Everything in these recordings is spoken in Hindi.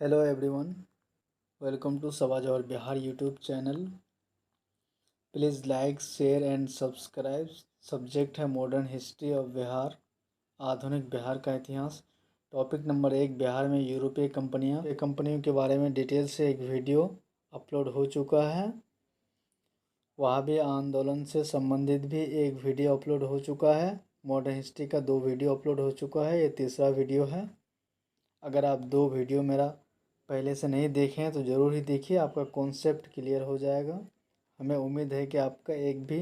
हेलो एवरीवन, वेलकम टू सवाज और Bihar YouTube channel. Please like share and subscribe. Subject है मॉडर्न हिस्ट्री ऑफ बिहार, आधुनिक बिहार का इतिहास। टॉपिक नंबर 1, बिहार में यूरोपीय कंपनियों के बारे में डिटेल से एक वीडियो अपलोड हो चुका है। वहाबी आंदोलन से संबंधित भी एक वीडियो अपलोड हो चुका है। मॉडर्न हिस्ट्री का 2 वीडियो अपलोड हो चुका है, ये तीसरा वीडियो है। अगर आप 2 वीडियो मेरा पहले से नहीं देखे हैं तो ज़रूर ही देखिए, आपका कॉन्सेप्ट क्लियर हो जाएगा। हमें उम्मीद है कि आपका एक भी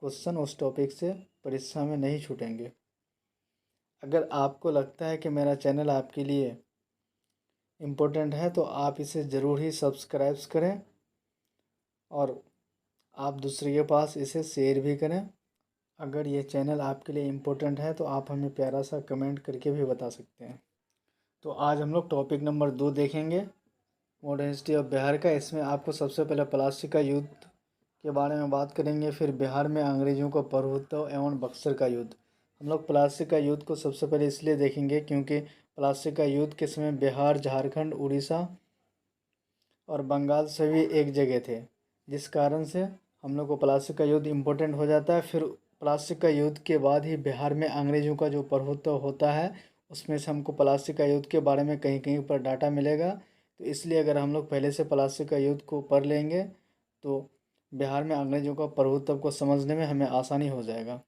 क्वेश्चन उस टॉपिक से परीक्षा में नहीं छूटेंगे। अगर आपको लगता है कि मेरा चैनल आपके लिए इम्पोर्टेंट है तो आप इसे ज़रूर ही सब्सक्राइब करें और आप दूसरे के पास इसे शेयर भी करें। अगर ये चैनल आपके लिए इम्पोर्टेंट है तो आप हमें प्यारा सा कमेंट करके भी बता सकते हैं। तो आज हम लोग टॉपिक नंबर 2 देखेंगे, मॉडर्न हिस्ट्री ऑफ बिहार का। इसमें आपको सबसे पहले प्लासी का युद्ध के बारे में बात करेंगे, फिर बिहार में अंग्रेज़ों का प्रभुत्व एवं बक्सर का युद्ध। हम लोग प्लासी का युद्ध को सबसे पहले इसलिए देखेंगे क्योंकि प्लासी का युद्ध के समय बिहार, झारखंड, उड़ीसा और बंगाल सभी एक जगह थे, जिस कारण से हम लोग को प्लासी का युद्ध इम्पोर्टेंट हो जाता है। फिर प्लासी का युद्ध के बाद ही बिहार में अंग्रेज़ों का जो प्रभुत्व होता है, उसमें से हमको प्लासी का युद्ध के बारे में कहीं कहीं पर डाटा मिलेगा। तो इसलिए अगर हम लोग पहले से प्लासी का युद्ध को पढ़ लेंगे तो बिहार में अंग्रेज़ों का प्रभुत्व को समझने में हमें आसानी हो जाएगा।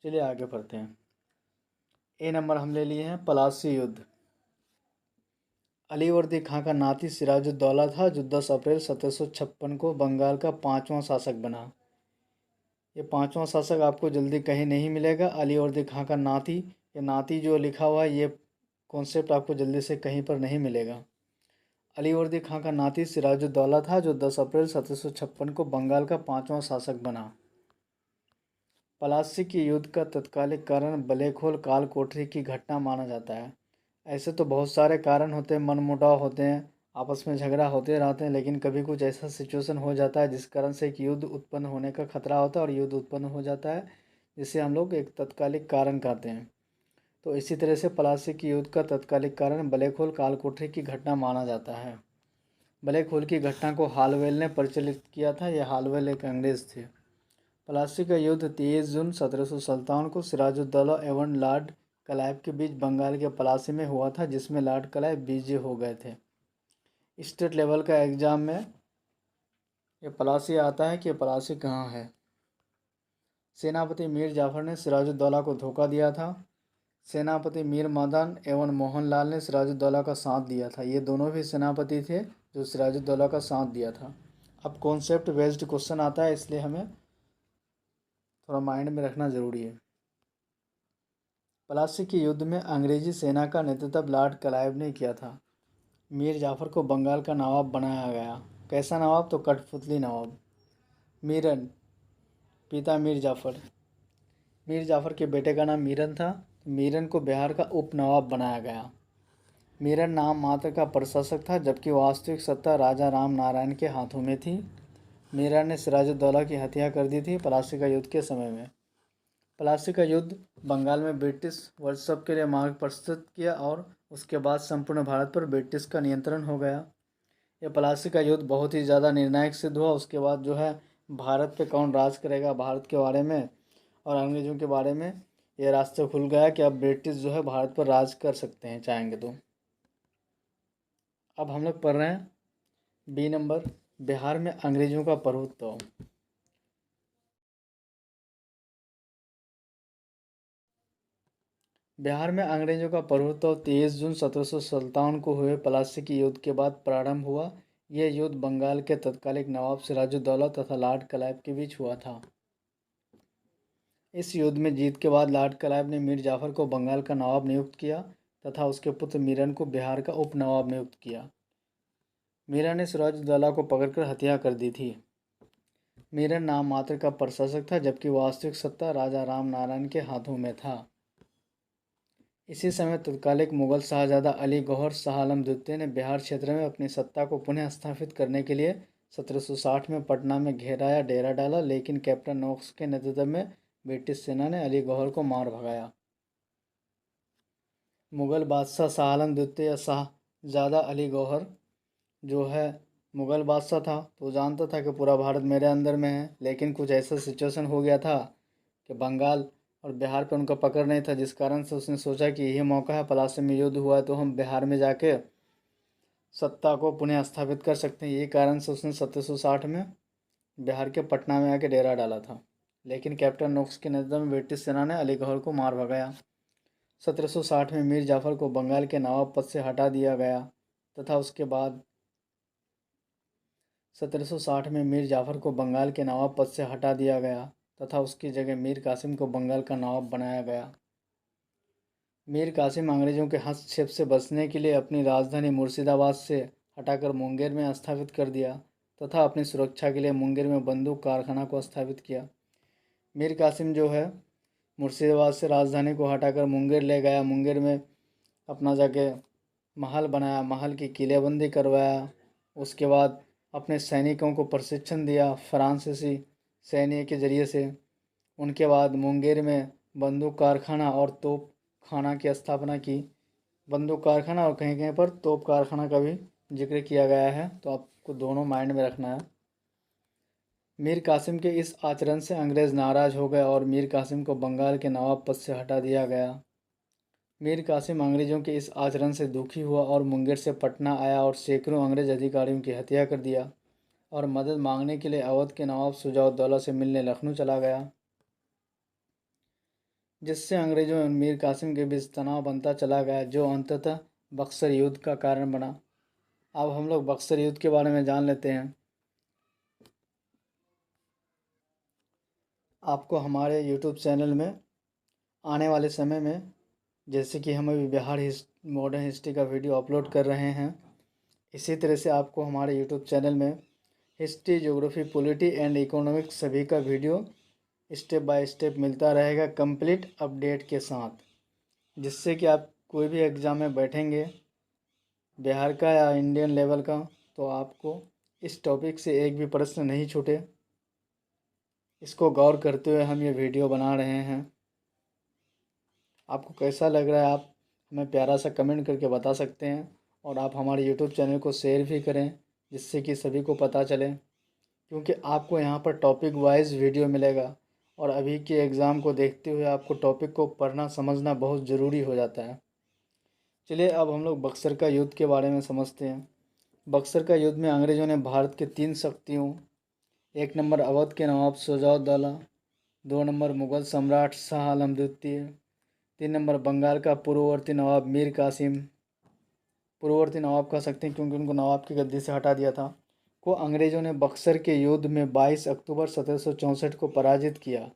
चलिए आगे बढ़ते हैं। ए नंबर हम ले लिए हैं प्लासी युद्ध। अलीवर्दी खां का नाती सिराजुद्दौला था, जो 10 अप्रैल 1756 को बंगाल का 5वां शासक बना। ये 5वां शासक आपको जल्दी कहीं नहीं मिलेगा। अलीवर्दी खां का नाती, ये नाती जो लिखा हुआ है, ये कॉन्सेप्ट आपको जल्दी से कहीं पर नहीं मिलेगा। अलीवर्दी खां का नाती सिराजुद्दौला था, जो 10 अप्रैल 1756 को बंगाल का 5वां शासक बना। प्लासी के युद्ध का तत्कालिक कारण बलेखोल काल कोठरी की घटना माना जाता है। ऐसे तो बहुत सारे कारण होते हैं, मनमुटाव होते हैं, आपस में झगड़ा होते रहते हैं, लेकिन कभी कुछ ऐसा सिचुएशन हो जाता है जिस कारण से एक युद्ध उत्पन्न होने का खतरा होता है और युद्ध उत्पन्न हो जाता है, जिसे हम लोग एक तत्कालिक कारण कहते हैं। तो इसी तरह से प्लासी के युद्ध का तत्कालिक कारण बलेखोल काल कोठरी की घटना माना जाता है। बलेखोल की घटना को हालवेल ने प्रचलित किया था। यह हालवेल एक अंग्रेज थे। प्लासी का युद्ध 23 जून 1757 को सिराजुद्दौला एवं लॉर्ड क्लाइव के बीच बंगाल के प्लासी में हुआ था, जिसमें लॉर्ड क्लाइव विजयी हो गए थे। स्टेट लेवल का एग्जाम में ये प्लासी आता है कि प्लासी कहाँ है। सेनापति मीर जाफर ने सिराजुद्दौला को धोखा दिया था। सेनापति मीर मदन एवं मोहनलाल ने सिराजुद्दौला का साथ दिया था। ये दोनों भी सेनापति थे जो सिराजुद्दौला का साथ दिया था। अब कॉन्सेप्ट बेस्ड क्वेश्चन आता है, इसलिए हमें थोड़ा माइंड में रखना ज़रूरी है। प्लासी के युद्ध में अंग्रेजी सेना का नेतृत्व लॉर्ड क्लाइव ने किया था। मीर जाफ़र को बंगाल का नवाब बनाया गया। कैसा नवाब? तो कठपुतली नवाब। मीरन, पिता मीर जाफ़र। मीर जाफ़र के बेटे का नाम मीरन था। मीरन को बिहार का उप नवाब बनाया गया। मीरन नाम मात्र का प्रशासक था, जबकि वास्तविक सत्ता राजा राम नारायण के हाथों में थी। मीरन ने सिराजुद्दौला की हत्या कर दी थी प्लासी का युद्ध के समय में। प्लासी का युद्ध बंगाल में ब्रिटिश वर्चस्व के लिए मार्ग प्रशस्त किया और उसके बाद संपूर्ण भारत पर ब्रिटिश का नियंत्रण हो गया। यह प्लासी का युद्ध बहुत ही ज़्यादा निर्णायक सिद्ध हुआ। उसके बाद जो है भारत पे कौन राज करेगा, भारत के बारे में और अंग्रेज़ों के बारे में ये रास्ता खुल गया कि अब ब्रिटिश जो है भारत पर राज कर सकते हैं चाहेंगे तो। अब हम लोग पढ़ रहे हैं बी नंबर, बिहार में अंग्रेज़ों का प्रभुत्व। बिहार में अंग्रेज़ों का प्रभुत्व 23 जून 1757 को हुए प्लासी के युद्ध के बाद प्रारंभ हुआ। यह युद्ध बंगाल के तत्कालिक नवाब सिराजुद्दौला तथा लॉर्ड क्लाइव के बीच हुआ था। इस युद्ध में जीत के बाद लॉर्ड क्लाइव ने मीर जाफ़र को बंगाल का नवाब नियुक्त किया तथा उसके पुत्र मीरन को बिहार का उप नवाब नियुक्त किया। मीरन ने सिराजुद्दौला को पकड़कर हत्या कर दी थी। मीरन नाम मात्र का प्रशासक था, जबकि वास्तविक सत्ता राजा राम नारायण के हाथों में था। इसी समय तत्कालिक मुगल शाहजादा अली गौहर शाह आलम द्वितीय ने बिहार क्षेत्र में अपनी सत्ता को पुनः स्थापित करने के लिए 1760 में पटना में घेराया डेरा डाला, लेकिन कैप्टन नोक्स के नेतृत्व में ब्रिटिश सेना ने अली गौहर को मार भगाया। मुगल बादशाह शाह आलम द्वितीय शाह ज़्यादा अली गौहर जो है मुग़ल बादशाह था, तो जानता था कि पूरा भारत मेरे अंदर में है, लेकिन कुछ ऐसा सिचुएशन हो गया था कि बंगाल और बिहार पे उनका पकड़ नहीं था, जिस कारण से उसने सोचा कि यही मौका है, पलासी में युद्ध हुआ है तो हम बिहार में जाके सत्ता को पुनः स्थापित कर सकते हैं। यही कारण से उसने 1760 में बिहार के पटना में आके डेरा डाला था। लेकिन कैप्टन नोक्स के नेतृत्व में ब्रिटिश सेना ने अली गौहर को मार भगाया। 1760 में मीर जाफ़र को बंगाल के नवाब पद से हटा दिया गया तथा उसके बाद 1760 में मीर जाफ़र को बंगाल के नवाब पद से हटा दिया गया तथा उसकी जगह मीर कासिम को बंगाल का नवाब बनाया गया। मीर कासिम अंग्रेज़ों के हस्तक्षेप से बचने के लिए अपनी राजधानी मुर्शिदाबाद से हटाकर मुंगेर में स्थापित कर दिया तथा अपनी सुरक्षा के लिए मुंगेर में बंदूक कारखाना को स्थापित किया। मीर कासिम जो है मुर्शिदाबाद से राजधानी को हटाकर मुंगेर ले गया। मुंगेर में अपना जाके महल बनाया, महल की किलेबंदी करवाया। उसके बाद अपने सैनिकों को प्रशिक्षण दिया फ्रांसीसी सैन्य के ज़रिए से। उनके बाद मुंगेर में बंदूक कारखाना और तोप खाना की स्थापना की। बंदूक कारखाना और कहीं कहीं पर तोप कारखाना का भी जिक्र किया गया है, तो आपको दोनों माइंड में रखना है। मीर कासिम के इस आचरण से अंग्रेज़ नाराज़ हो गए और मीर कासिम को बंगाल के नवाब पद से हटा दिया गया। मीर कासिम अंग्रेज़ों के इस आचरण से दुखी हुआ और मुंगेर से पटना आया और सैकड़ों अंग्रेज़ अधिकारियों की हत्या कर दिया और मदद मांगने के लिए अवध के नवाब शुजाउद्दौला से मिलने लखनऊ चला गया, जिससे अंग्रेज़ों और मीर कासिम के बीच तनाव बनता चला गया, जो अंततः बक्सर युद्ध का कारण बना। अब हम लोग बक्सर युद्ध के बारे में जान लेते हैं। आपको हमारे यूट्यूब चैनल में आने वाले समय में, जैसे कि हम अभी बिहार मॉडर्न हिस्ट्री का वीडियो अपलोड कर रहे हैं, इसी तरह से आपको हमारे यूट्यूब चैनल में history, geography, polity and economics सभी का वीडियो स्टेप बाय स्टेप मिलता रहेगा कंप्लीट अपडेट के साथ, जिससे कि आप कोई भी एग्ज़ाम में बैठेंगे बिहार का या इंडियन लेवल का, तो आपको इस टॉपिक से एक भी प्रश्न नहीं छूटे। इसको गौर करते हुए हम ये वीडियो बना रहे हैं। आपको कैसा लग रहा है, आप हमें प्यारा सा कमेंट करके बता सकते हैं और आप हमारे यूट्यूब चैनल को शेयर भी करें, जिससे कि सभी को पता चले, क्योंकि आपको यहाँ पर टॉपिक वाइज वीडियो मिलेगा और अभी के एग्ज़ाम को देखते हुए आपको टॉपिक को पढ़ना समझना बहुत ज़रूरी हो जाता है। चलिए अब हम लोग बक्सर का युद्ध के बारे में समझते हैं। बक्सर का युद्ध में अंग्रेज़ों ने भारत के 3 शक्तियों, 1 नंबर अवध के नवाब शुजाउद्दौला, 2 नंबर मुग़ल सम्राट शाह आलम द्वितीय, 3 नंबर बंगाल का पूर्ववर्ती नवाब मीर कासिम, पूर्ववर्ती नवाब कह सकते हैं क्योंकि उनको नवाब की गद्दी से हटा दिया था, को अंग्रेज़ों ने बक्सर के युद्ध में 22 अक्टूबर 1764 को पराजित किया।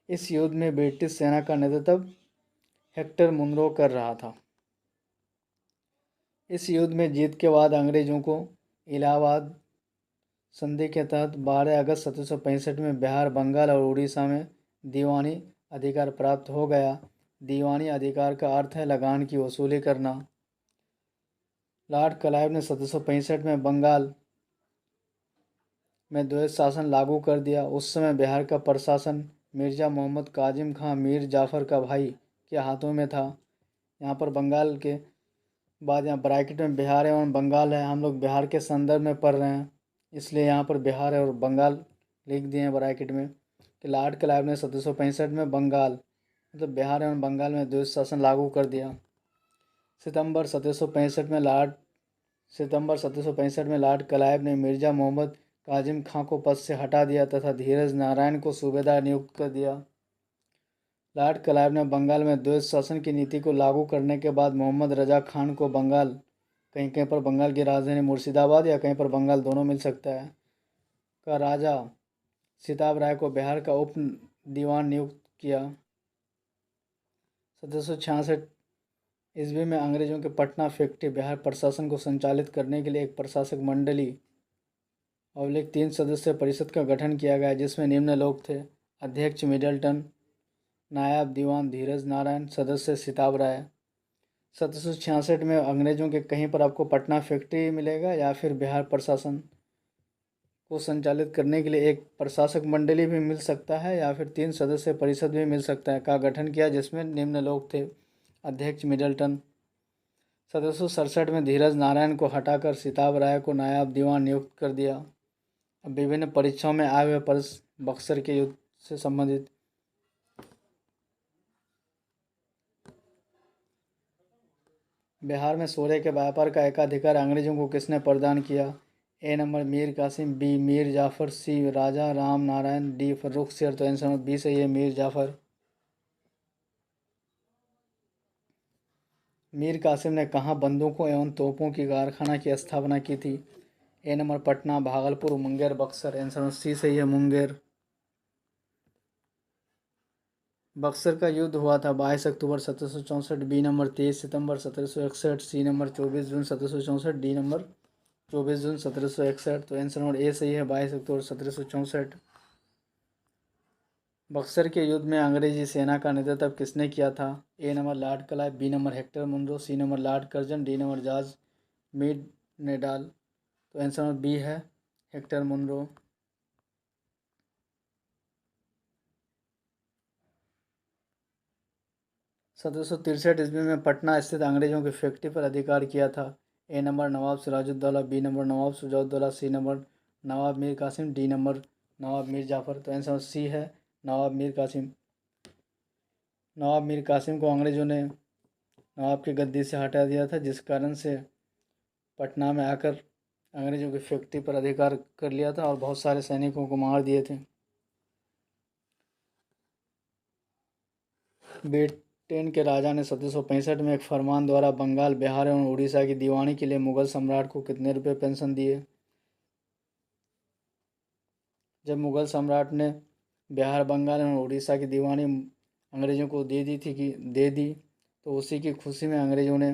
इस युद्ध में ब्रिटिश सेना का नेतृत्व हेक्टर मुनरो कर रहा था। इस युद्ध में जीत के बाद अंग्रेज़ों को इलाहाबाद संधि के तहत 12 अगस्त 1765 में बिहार, बंगाल और उड़ीसा में दीवानी अधिकार प्राप्त हो गया। दीवानी अधिकार का अर्थ है लगान की वसूली करना। लॉर्ड क्लाइव ने 1765 में बंगाल में द्वैत शासन लागू कर दिया। उस समय बिहार का प्रशासन मिर्ज़ा मोहम्मद काजिम खां मीर जाफ़र का भाई के हाथों में था। यहाँ पर बंगाल के बाद यहाँ ब्रैकेट में बिहार एवं बंगाल है। हम लोग बिहार के संदर्भ में पढ़ रहे हैं, इसलिए यहाँ पर बिहार और बंगाल लिख दिए हैं ब्रैकेट में कि लॉर्ड क्लाइव ने 1765 में बंगाल मतलब बिहार एवं बंगाल में द्वैत शासन लागू कर दिया। सितंबर 1765 में लॉर्ड क्लाइव ने मिर्ज़ा मोहम्मद काजिम खां को पद से हटा दिया तथा धीरज नारायण को सूबेदार नियुक्त कर दिया। लॉर्ड क्लाइव ने बंगाल में द्वैत शासन की नीति को लागू करने के बाद मोहम्मद रजा खान को बंगाल, कहीं कहीं पर बंगाल की राजधानी मुर्शिदाबाद या कहीं पर बंगाल दोनों मिल सकता है, का राजा सिताब राय को बिहार का उप दीवान नियुक्त किया। 1766 ईस्वी में अंग्रेज़ों के पटना फैक्ट्री बिहार प्रशासन को संचालित करने के लिए एक प्रशासक मंडली और 3 सदस्य परिषद का गठन किया गया, जिसमें निम्न लोग थे: अध्यक्ष मिडल्टन, नायब दीवान धीरज नारायण, सदस्य सिताब राय। 1766 में अंग्रेज़ों के कहीं पर आपको पटना फैक्ट्री मिलेगा या फिर बिहार प्रशासन को संचालित करने के लिए एक प्रशासक मंडली भी मिल सकता है या फिर 3 सदस्य परिषद भी मिल सकता है, का गठन किया, जिसमें निम्न लोग थे: अध्यक्ष मिडल्टन, 1767 में धीरज नारायण को हटाकर सिताब राय को नायब दीवान नियुक्त कर दिया। अब विभिन्न परीक्षाओं में आए हुए प्रश्न बक्सर के युद्ध से संबंधित। बिहार में सोरे के व्यापार का एकाधिकार अंग्रेजों को किसने प्रदान किया? ए नंबर मीर कासिम, बी मीर जाफर, सी राजा राम नारायण, डी फर्रुखसिंह। तो आंसर नंबर बी सही है, मीर जाफर। मीर कासिम ने कहाँ बंदूकों एवं तोपों की कारखाना की स्थापना की थी? A number Patna, Bhagalpur, Munger, Buxar. Answer number C सही है, मुंगेर। बक्सर का युद्ध हुआ था 22 अक्टूबर 1764, बी नंबर 23 सितंबर 1761, सी नंबर 24 जून 1764, डी नंबर 24 जून 1761। तो आंसर नंबर ए सही है, 22 अक्टूबर 1764। बक्सर के युद्ध में अंग्रेजी सेना का नेतृत्व किसने किया था? A number lord Clive, B number Hector Munro, C number lord Curzon, D number George मिड नेडाल। तो आंसर नंबर बी है, हेक्टर मुनरो। 1763 ईस्वी में पटना स्थित अंग्रेजों की फैक्ट्री पर अधिकार किया था। A number Nawab Siraj-ud-Daulah, B number Nawab Shujauddaula, C number Nawab Mir Qasim, D number नवाब मीर जाफर। तो आंसर सी है, नवाब मीर कासिम। नवाब मीर कासिम को अंग्रेजों ने नवाब की गद्दी से हटा दिया था, जिस कारण से पटना में आकर अंग्रेजों की फैक्ट्री पर अधिकार कर लिया था और बहुत सारे सैनिकों को मार दिए थे। ब्रिटेन के राजा ने 1765 में एक फरमान द्वारा बंगाल, बिहार एवं उड़ीसा की दीवानी के लिए मुगल सम्राट को कितने रुपये पेंशन दिए? जब मुगल सम्राट ने बिहार, बंगाल एवं उड़ीसा की दीवानी अंग्रेज़ों को दे दी तो उसी की खुशी में अंग्रेज़ों ने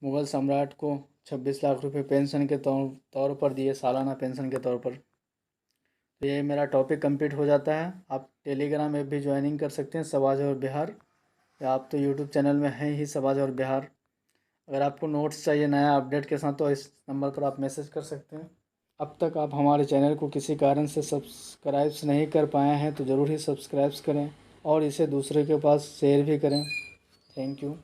मुगल सम्राट को 26 लाख रुपए पेंशन के तौर पर दिए, सालाना पेंशन के तौर पर। तो ये मेरा टॉपिक कंप्लीट हो जाता है। आप टेलीग्राम ऐप भी ज्वाइनिंग कर सकते हैं, सवाज और बिहार, या आप तो यूट्यूब चैनल में हैं ही सवाज और बिहार। अगर आपको नोट्स चाहिए नया अपडेट के साथ तो इस नंबर पर आप मैसेज कर सकते हैं। अब तक आप हमारे चैनल को किसी कारण से सब्सक्राइब नहीं कर पाए हैं तो ज़रूर ही सब्सक्राइब करें और इसे दूसरे के पास शेयर भी करें। Thank you.